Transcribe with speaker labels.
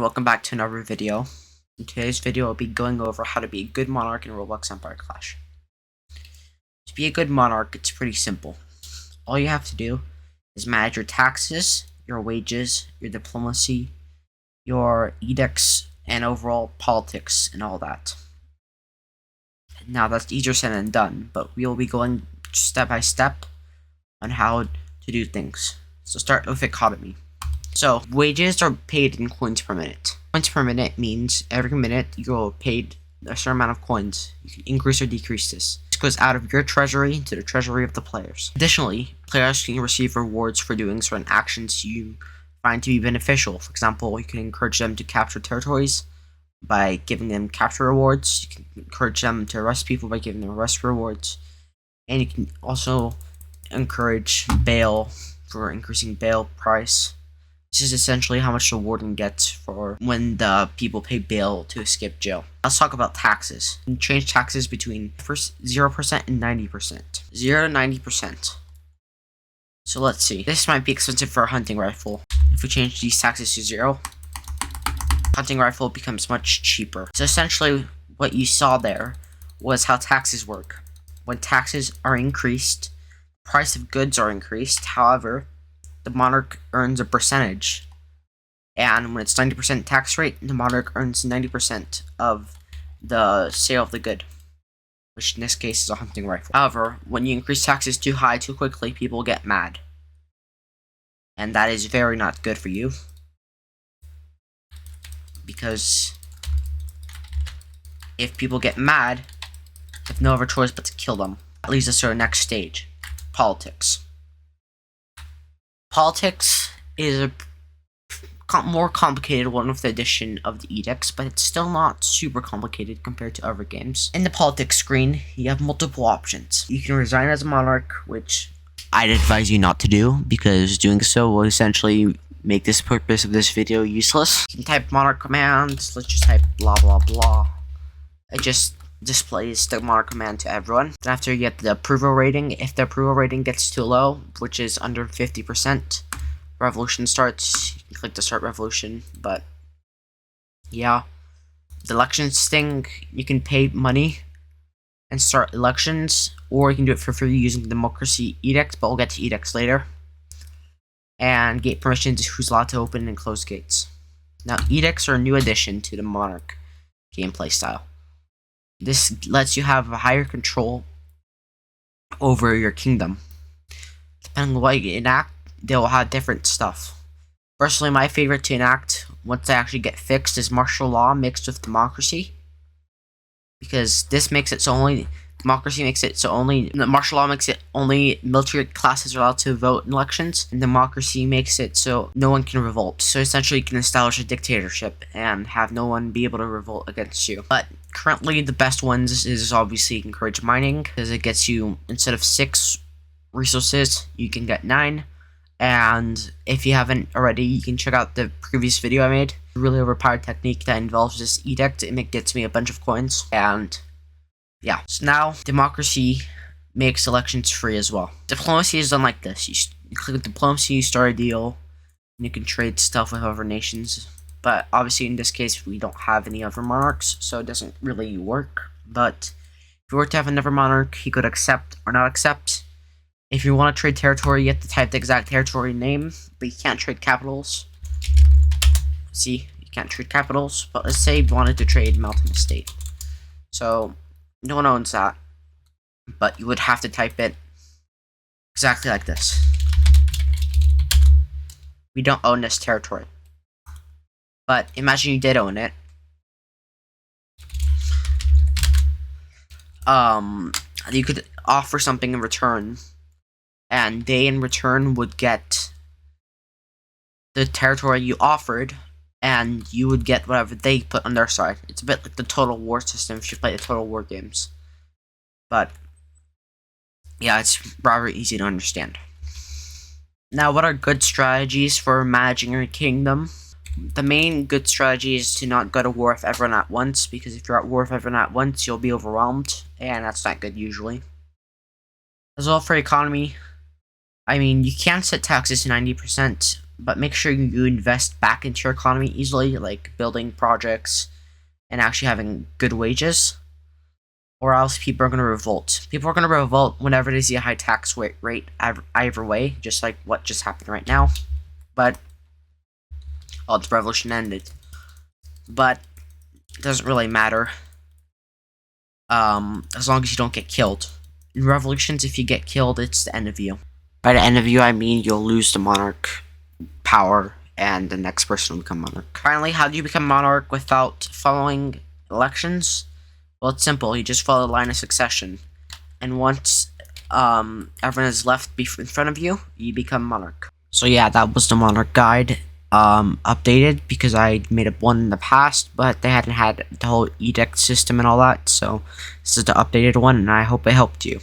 Speaker 1: Welcome back to another video. In today's video, I'll be going over how to be a good monarch in Roblox Empire Clash. To be a good monarch, it's pretty simple. All you have to do is manage your taxes, your wages, your diplomacy, your edicts, and overall politics and all that. Now that's easier said than done, but we will be going step by step on how to do things. So start with economy. So, wages are paid in coins per minute. Coins per minute means every minute you're paid a certain amount of coins. You can increase or decrease this. This goes out of your treasury to the treasury of the players. Additionally, players can receive rewards for doing certain actions you find to be beneficial. For example, you can encourage them to capture territories by giving them capture rewards. You can encourage them to arrest people by giving them arrest rewards. And you can also encourage bail for increasing bail price. This is essentially how much the warden gets for when the people pay bail to escape jail. Let's talk about taxes. You can change taxes between 0% and 90%. 0 to 90%. So let's see. This might be expensive for a hunting rifle. If we change these taxes to 0, hunting rifle becomes much cheaper. So essentially what you saw there was how taxes work. When taxes are increased, the price of goods are increased. However, the monarch earns a percentage, and when it's 90% tax rate, the monarch earns 90% of the sale of the good, which in this case is a hunting rifle. However, when you increase taxes too high too quickly, people get mad, and that is very not good for you, because if people get mad, you have no other choice but to kill them. That leads us to our next stage: politics. Politics is a more complicated one with the addition of the edicts, but it's still not super complicated compared to other games. In the politics screen, you have multiple options. You can resign as a monarch, which I'd advise you not to do, because doing so will essentially make this purpose of this video useless. You can type monarch commands. Let's just type blah blah blah. It just displays the monarch command to everyone. Then after you get the approval rating, if the approval rating gets too low, which is under 50%, revolution starts. You can click to start revolution, but yeah. The elections thing, you can pay money and start elections, or you can do it for free using the democracy edict, but we'll get to edicts later. And gate permissions, who's allowed to open and close gates. Now, edicts are a new addition to the monarch gameplay style. This lets you have a higher control over your kingdom. Depending on what you enact, they will have different stuff. Personally, my favorite to enact, once they actually get fixed, is martial law mixed with democracy. Because this makes it so only democracy makes it so only martial law makes it only military classes are allowed to vote in elections, and democracy makes it so no one can revolt. So essentially you can establish a dictatorship and have no one be able to revolt against you. But currently the best ones is obviously encourage mining, because it gets you, instead of 6 resources, you can get 9. And if you haven't already, you can check out the previous video I made. A really overpowered technique that involves this edict. It gets me a bunch of coins, and yeah. So now, democracy makes elections free as well. Diplomacy is done like this. You click diplomacy, you start a deal, and you can trade stuff with other nations. But obviously in this case, we don't have any other monarchs, so it doesn't really work. But if you were to have another monarch, he could accept or not accept. If you want to trade territory, you have to type the exact territory name, but you can't trade capitals. See, you can't trade capitals, but let's say you wanted to trade Mountain Estate. So no one owns that, but you would have to type it exactly like this. We don't own this territory. But imagine you did own it. You could offer something in return, and they in return would get the territory you offered, and you would get whatever they put on their side. It's a bit like the Total War system if you play the Total War games. But yeah, it's rather easy to understand. Now, what are good strategies for managing your kingdom? The main good strategy is to not go to war with everyone at once, because if you're at war with everyone at once, you'll be overwhelmed, and that's not good usually. As well, for economy, I mean, you can set taxes to 90%, but make sure you invest back into your economy easily, like building projects and actually having good wages, or else people are going to revolt. People are going to revolt whenever they see a high tax rate either way, just like what just happened right now. But, well, the revolution ended. But it doesn't really matter, as long as you don't get killed. In revolutions, if you get killed, it's the end of you. By the end of you, I mean you'll lose the monarch power, and the next person will become monarch. Finally, how do you become monarch without following elections? Well, it's simple. You just follow the line of succession, and once everyone is left in front of you, you become monarch. So yeah, that was the monarch guide. Updated because I made up one in the past, but they hadn't had the whole edict system and all that. So this is the updated one, and I hope it helped you.